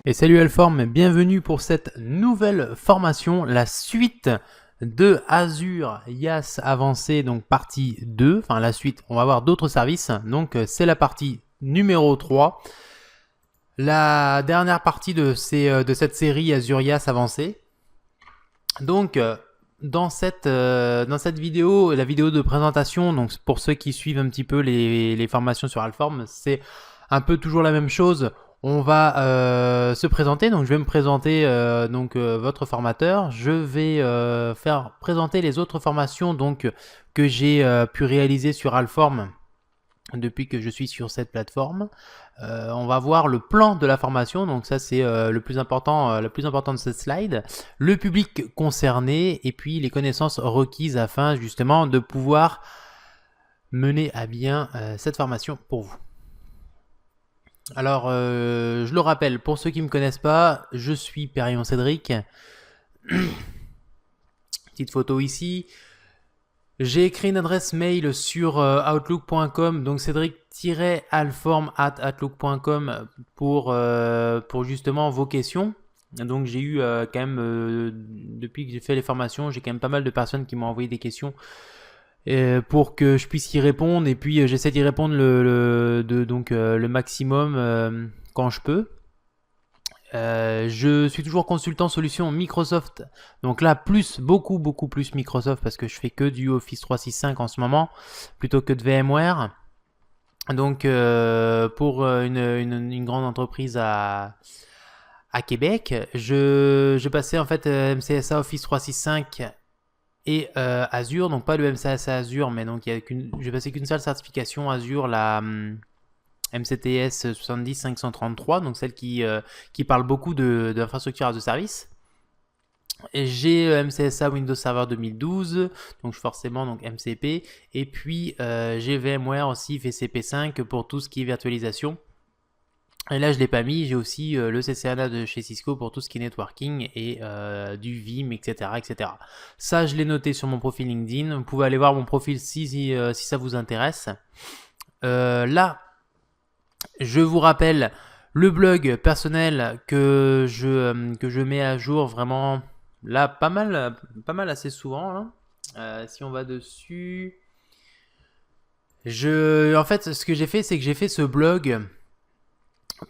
Et salut Alform, bienvenue pour cette nouvelle formation, la suite de Azure IaaS Avancé, donc partie 2, enfin la suite, on va voir d'autres services, donc c'est la partie numéro 3, la dernière partie de cette série Azure IaaS Avancé. Donc dans cette vidéo, la vidéo de présentation, donc pour ceux qui suivent un petit peu les formations sur Alform, c'est un peu toujours la même chose. On va se présenter, donc je vais me présenter votre formateur. Je vais faire présenter les autres formations donc que j'ai pu réaliser sur Alform depuis que je suis sur cette plateforme. On va voir le plan de la formation, donc ça c'est le plus important de cette slide, le public concerné et puis les connaissances requises afin justement de pouvoir mener à bien cette formation pour vous. Alors, je le rappelle, pour ceux qui ne me connaissent pas, je suis Perrion Cédric. Petite photo ici. J'ai créé une adresse mail sur outlook.com, donc cédric-alform@outlook.com pour justement vos questions. Donc j'ai eu quand même, depuis que j'ai fait les formations, j'ai quand même pas mal de personnes qui m'ont envoyé des questions pour que je puisse y répondre, et puis j'essaie d'y répondre le maximum quand je peux. Je suis toujours consultant solution Microsoft, donc là beaucoup plus Microsoft parce que je fais que du Office 365 en ce moment plutôt que de VMware. Donc pour une grande entreprise à Québec, je passais en fait MCSA Office 365 et Azure, donc pas le MCSA Azure, mais donc j'ai passé qu'une seule certification Azure, la MCTS 70533, donc celle qui parle beaucoup de l'infrastructure as a service. Et j'ai MCSA Windows Server 2012, donc forcément donc MCP, et puis j'ai VMware aussi VCP5 pour tout ce qui est virtualisation. Et là je l'ai pas mis, j'ai aussi le CCNA de chez Cisco pour tout ce qui est networking et du Vim, etc., etc. Ça je l'ai noté sur mon profil LinkedIn, vous pouvez aller voir mon profil si ça vous intéresse. Là, je vous rappelle le blog personnel que je mets à jour vraiment là pas mal assez souvent. Si on va dessus, en fait ce que j'ai fait, c'est que j'ai fait ce blog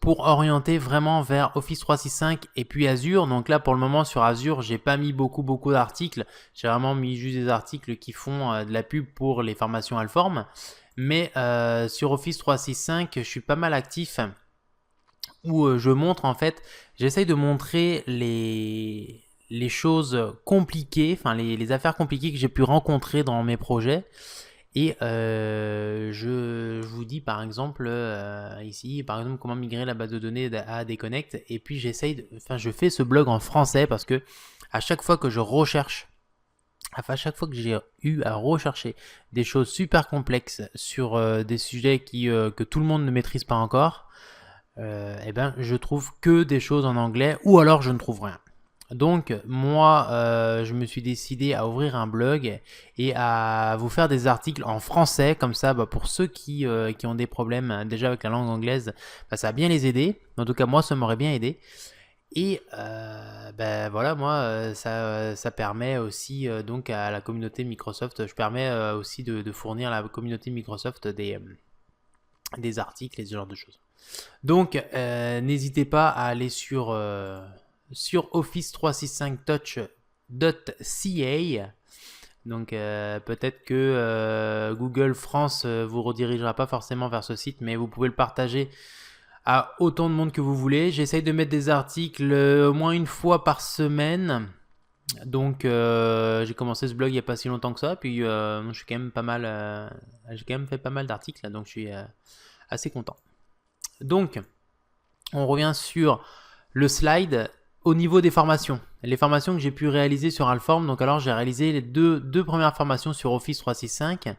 pour orienter vraiment vers Office 365 et puis Azure. Donc là pour le moment sur Azure j'ai pas mis beaucoup d'articles, j'ai vraiment mis juste des articles qui font de la pub pour les formations Alform. Mais sur Office 365 je suis pas mal actif où je montre en fait, j'essaye de montrer les choses compliquées, enfin les affaires compliquées que j'ai pu rencontrer dans mes projets. Et je vous dis par exemple ici, par exemple comment migrer la base de données à AD-Connect. Et puis je fais ce blog en français parce que à chaque fois que je recherche, à chaque fois que j'ai eu à rechercher des choses super complexes sur des sujets que tout le monde ne maîtrise pas encore, je trouve que des choses en anglais ou alors je ne trouve rien. Donc moi je me suis décidé à ouvrir un blog et à vous faire des articles en français comme ça pour ceux qui ont des problèmes déjà avec la langue anglaise, ça va bien les aider. En tout cas moi ça m'aurait bien aidé. Et voilà, moi ça permet aussi donc à la communauté Microsoft, je permets aussi de fournir à la communauté Microsoft des articles et ce genre de choses. Donc n'hésitez pas à aller sur Office 365 touch.ca. Donc peut-être que Google France vous redirigera pas forcément vers ce site, mais vous pouvez le partager à autant de monde que vous voulez. J'essaye de mettre des articles au moins une fois par semaine. Donc j'ai commencé ce blog il n'y a pas si longtemps que ça, puis je suis quand même j'ai quand même fait pas mal d'articles, donc je suis assez content. Donc on revient sur le slide. Au niveau des formations, les formations que j'ai pu réaliser sur Alform, donc alors j'ai réalisé les deux premières formations sur Office 365.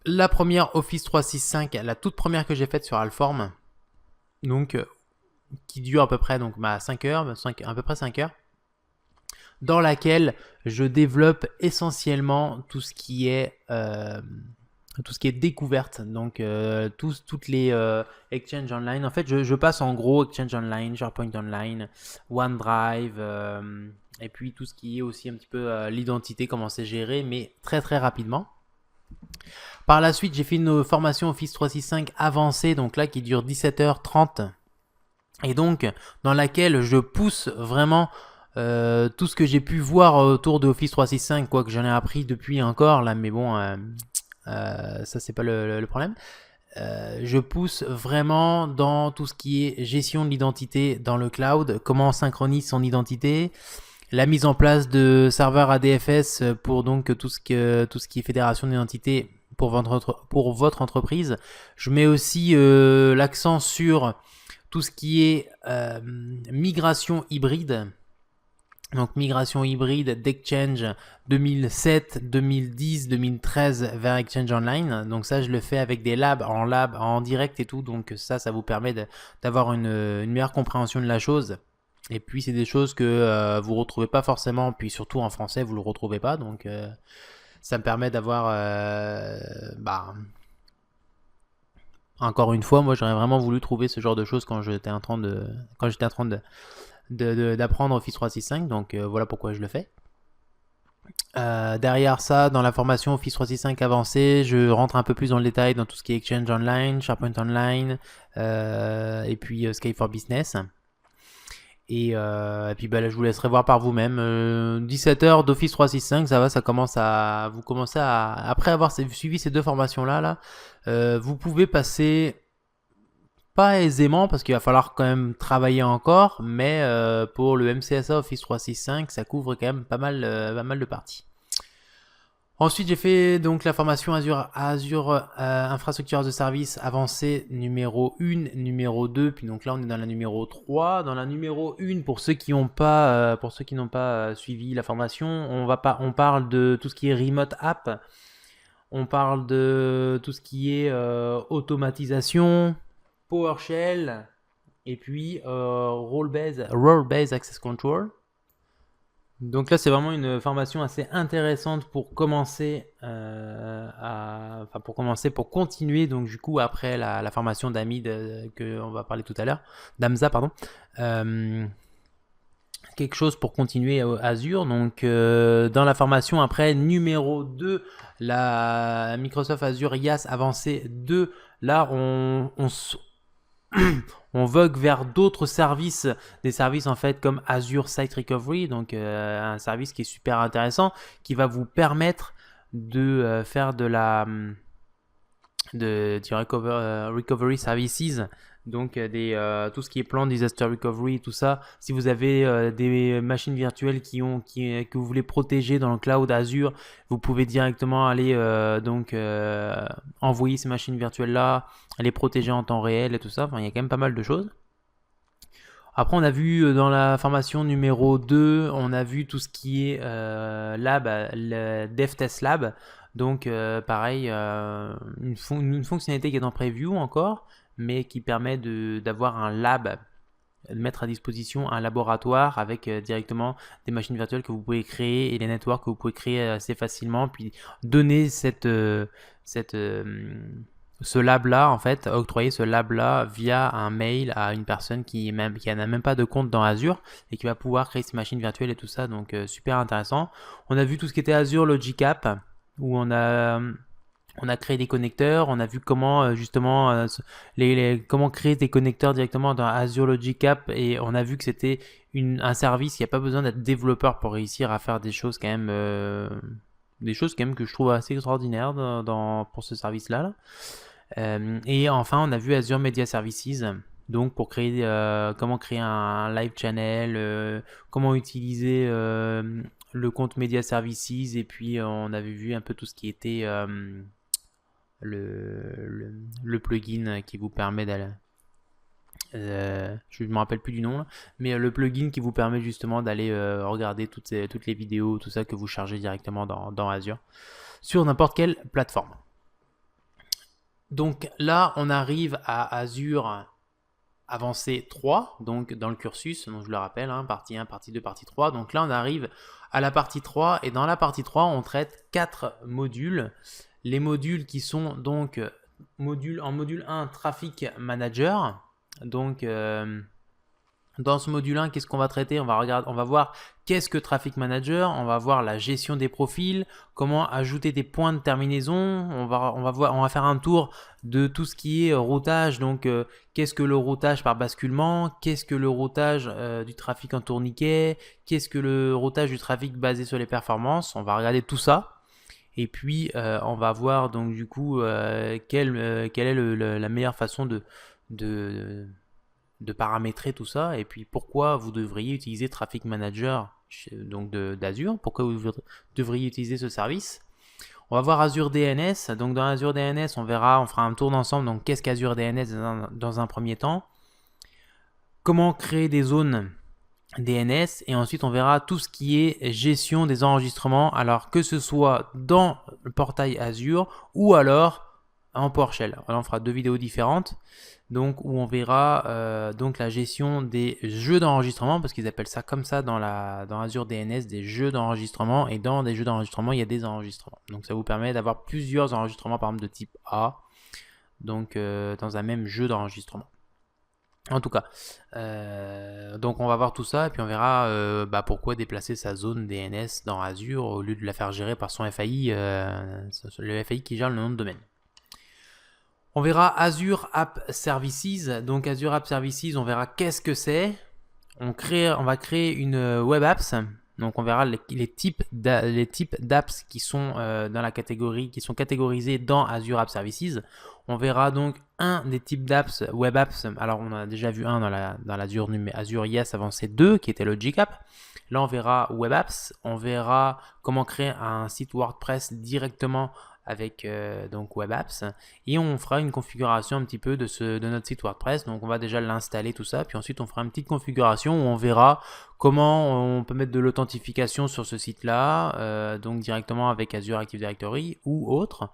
La première Office 365, la toute première que j'ai faite sur Alform, donc qui dure à peu près 5 heures, à peu près 5 heures, dans laquelle je développe essentiellement tout ce qui est tout ce qui est découverte, donc toutes les Exchange Online. En fait, je passe en gros Exchange Online, SharePoint Online, OneDrive, et puis tout ce qui est aussi un petit peu l'identité, comment c'est géré, mais très très rapidement. Par la suite, j'ai fait une formation Office 365 avancée, donc là qui dure 17h30, et donc dans laquelle je pousse vraiment tout ce que j'ai pu voir autour de Office 365, quoique j'en ai appris depuis encore là, mais bon, ça c'est pas le problème. Je pousse vraiment dans tout ce qui est gestion de l'identité dans le cloud, comment on synchronise son identité, la mise en place de serveurs ADFS pour donc tout ce qui est fédération d'identité pour votre entreprise. Je mets aussi l'accent sur tout ce qui est migration hybride. Donc migration hybride d'Exchange 2007, 2010, 2013 vers Exchange Online. Donc ça, je le fais avec des labs, en direct et tout. Donc ça vous permet d'avoir une meilleure compréhension de la chose. Et puis c'est des choses que vous ne retrouvez pas forcément, puis surtout en français, vous ne le retrouvez pas. Donc ça me permet d'avoir... encore une fois, moi j'aurais vraiment voulu trouver ce genre de choses quand j'étais en train d'apprendre Office 365, donc voilà pourquoi je le fais. Derrière ça, dans la formation Office 365 avancée, je rentre un peu plus dans le détail dans tout ce qui est Exchange Online, SharePoint Online, et puis Skype for Business. Et puis là, je vous laisserai voir par vous-même. 17 heures d'Office 365, ça va, ça commence à... Vous commencez à... Après avoir suivi ces deux formations-là, vous pouvez passer... Pas aisément parce qu'il va falloir quand même travailler encore, mais pour le MCSA Office 365, ça couvre quand même pas mal de parties. Ensuite, j'ai fait donc la formation Azure Infrastructure as a Service avancée numéro 1, numéro 2, puis donc là on est dans la numéro 3. Dans la numéro 1, pour ceux qui n'ont pas, suivi la formation, on parle de tout ce qui est Remote App, on parle de tout ce qui est automatisation, PowerShell, et puis Role-Based Access Control. Donc là, c'est vraiment une formation assez intéressante pour commencer, pour continuer, donc du coup, après la formation d'Amid qu'on va parler tout à l'heure, d'Amza, pardon. Quelque chose pour continuer Azure. Donc, dans la formation après, numéro 2, la Microsoft Azure IaaS avancée 2, là, on vogue vers d'autres services, des services en fait comme Azure Site Recovery, donc un service qui est super intéressant, qui va vous permettre de faire du recovery services, donc tout ce qui est plan disaster recovery, tout ça. Si vous avez des machines virtuelles que vous voulez protéger dans le cloud Azure, vous pouvez directement aller envoyer ces machines virtuelles là, les protéger en temps réel et tout ça. Enfin, il y a quand même pas mal de choses. Après, on a vu dans la formation numéro 2, on a vu tout ce qui est lab, le DevTest Lab. Donc, pareil, une fonctionnalité qui est en preview encore, mais qui permet d'avoir un lab, de mettre à disposition un laboratoire avec directement des machines virtuelles que vous pouvez créer et des networks que vous pouvez créer assez facilement, puis donner ce lab-là, en fait, octroyer ce lab-là via un mail à une personne qui n'a même pas de compte dans Azure et qui va pouvoir créer ces machines virtuelles et tout ça, donc super intéressant. On a vu tout ce qui était Azure Logic App, où on a créé des connecteurs, on a vu comment justement comment créer des connecteurs directement dans Azure Logic App, et on a vu que c'était un service, il n'y a pas besoin d'être développeur pour réussir à faire des choses quand même que je trouve assez extraordinaires pour ce service-là. Et enfin, on a vu Azure Media Services, donc pour créer comment créer un live channel, comment utiliser le compte Media Services, et puis on avait vu un peu tout ce qui était le plugin qui vous permet d'aller... je ne me rappelle plus du nom là, mais le plugin qui vous permet justement d'aller regarder toutes les vidéos, tout ça que vous chargez directement dans Azure sur n'importe quelle plateforme. Donc là, on arrive à Azure avancée 3, donc dans le cursus, donc je le rappelle, partie 1, partie 2, partie 3. Donc là, on arrive à la partie 3, et dans la partie 3, on traite 4 modules. les modules qui sont donc en module 1, Traffic Manager. Donc, dans ce module 1, qu'est-ce qu'on va traiter? On va voir qu'est-ce que Traffic Manager, on va voir la gestion des profils, comment ajouter des points de terminaison, on va faire un tour de tout ce qui est routage, donc qu'est-ce que le routage par basculement, qu'est-ce que le routage du trafic en tourniquet, qu'est-ce que le routage du trafic basé sur les performances, on va regarder tout ça. Et puis on va voir donc du coup quelle est la meilleure façon de paramétrer tout ça, et puis pourquoi vous devriez utiliser Traffic Manager donc d'Azure, pourquoi vous devriez utiliser ce service. On va voir Azure DNS. Donc dans Azure DNS, on fera un tour d'ensemble. Donc qu'est-ce qu'Azure DNS dans un premier temps, comment créer des zones DNS, et ensuite on verra tout ce qui est gestion des enregistrements, alors que ce soit dans le portail Azure ou alors en PowerShell. Alors, on fera 2 vidéos différentes, donc où on verra donc la gestion des jeux d'enregistrement, parce qu'ils appellent ça comme ça dans Azure DNS, des jeux d'enregistrement, et dans des jeux d'enregistrement il y a des enregistrements. Donc ça vous permet d'avoir plusieurs enregistrements, par exemple de type A, donc dans un même jeu d'enregistrement. En tout cas, donc on va voir tout ça, et puis on verra pourquoi déplacer sa zone DNS dans Azure au lieu de la faire gérer par son FAI, le FAI qui gère le nom de domaine. On verra Azure App Services. Donc Azure App Services, on verra qu'est-ce que c'est. On va créer une Web Apps. Donc on verra les types d'apps qui sont dans la catégorie, qui sont catégorisés dans Azure App Services. On verra donc un des types d'apps, Web Apps. Alors on a déjà vu un dans l'Azure IaaS Avancé 2 qui était Logic App. Là on verra Web Apps. On verra comment créer un site WordPress directement avec donc Web Apps, et on fera une configuration un petit peu de notre site WordPress. Donc on va déjà l'installer tout ça, puis ensuite on fera une petite configuration où on verra comment on peut mettre de l'authentification sur ce site là, donc directement avec Azure Active Directory ou autre,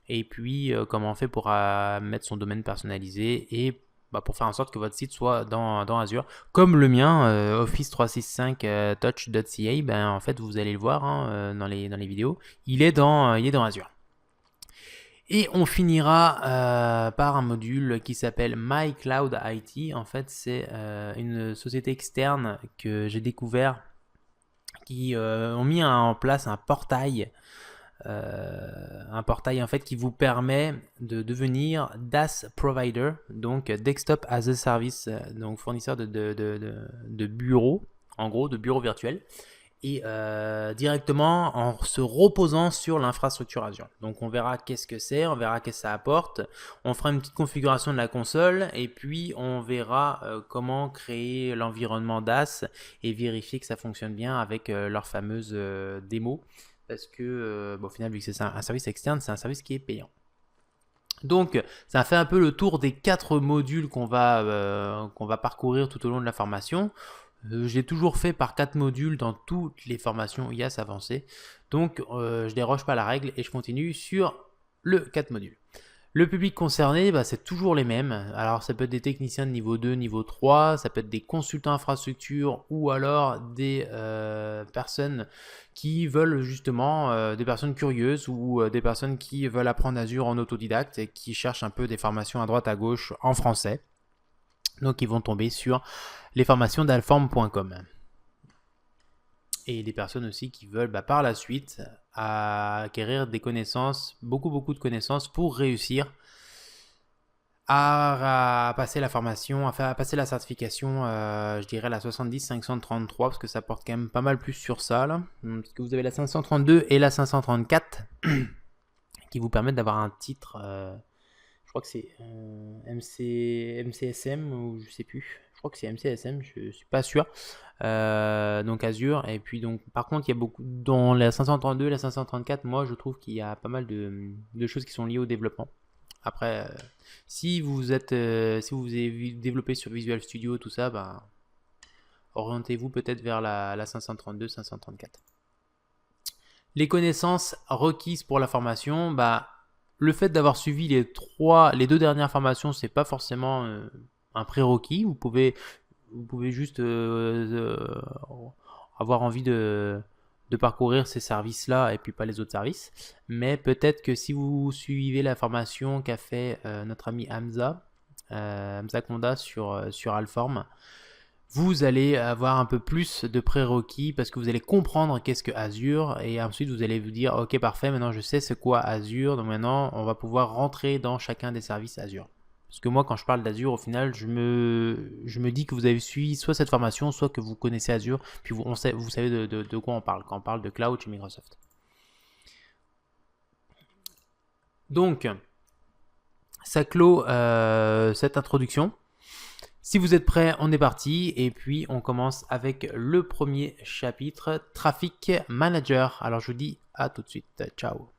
et puis comment on fait pour mettre son domaine personnalisé et pour faire en sorte que votre site soit dans Azure, comme le mien, Office 365 touch.ca. En fait vous allez le voir dans les vidéos, il est dans Azure. Et on finira par un module qui s'appelle My Cloud IT. En fait, c'est une société externe que j'ai découvert qui ont mis en place un portail en fait qui vous permet de devenir DaaS provider, donc Desktop as a Service, donc fournisseur de bureaux, en gros de bureaux virtuels, et directement en se reposant sur l'infrastructure Azure. Donc on verra qu'est-ce que c'est, on verra qu'est-ce que ça apporte, on fera une petite configuration de la console, et puis on verra comment créer l'environnement DaaS et vérifier que ça fonctionne bien avec leur fameuse démo, parce que au final, vu que c'est un service externe, c'est un service qui est payant. Donc ça fait un peu le tour des 4 modules qu'on va parcourir tout au long de la formation. Je l'ai toujours fait par 4 modules dans toutes les formations IaaS avancées. Donc je déroge pas à la règle et je continue sur le 4 modules. Le public concerné, c'est toujours les mêmes. Alors ça peut être des techniciens de niveau 2, niveau 3, ça peut être des consultants infrastructure, ou alors des personnes qui veulent justement, des personnes curieuses, ou des personnes qui veulent apprendre Azure en autodidacte et qui cherchent un peu des formations à droite à gauche en français. Donc ils vont tomber sur les formations d'alform.com. Et des personnes aussi qui veulent par la suite acquérir des connaissances, beaucoup de connaissances pour réussir à passer la formation, à passer la certification, je dirais la 70-533, parce que ça porte quand même pas mal plus sur ça là. Parce que vous avez la 532 et la 534 qui vous permettent d'avoir un titre, je crois que c'est MCSM ou je sais plus. Je crois que c'est MCSM, je suis pas sûr. Donc Azure, et puis donc par contre il y a beaucoup dans la 532 et la 534, moi je trouve qu'il y a pas mal de choses qui sont liées au développement. Après si vous avez développé sur Visual Studio tout ça, orientez-vous peut-être vers la 532, 534. Les connaissances requises pour la formation, le fait d'avoir suivi les 2 dernières formations, c'est pas forcément un prérequis. Vous pouvez juste avoir envie de de parcourir ces services-là et puis pas les autres services. Mais peut-être que si vous suivez la formation qu'a fait notre ami Hamza Konda sur Alform, vous allez avoir un peu plus de prérequis parce que vous allez comprendre qu'est-ce que Azure et ensuite vous allez vous dire ok parfait, maintenant je sais c'est quoi Azure, donc maintenant on va pouvoir rentrer dans chacun des services Azure. Parce que moi quand je parle d'Azure au final je me dis que vous avez suivi soit cette formation soit que vous connaissez Azure puis vous savez de quoi on parle quand on parle de cloud chez Microsoft. Donc ça clôt cette introduction. Si vous êtes prêts, on est parti et puis on commence avec le premier chapitre, Traffic Manager. Alors je vous dis à tout de suite, ciao.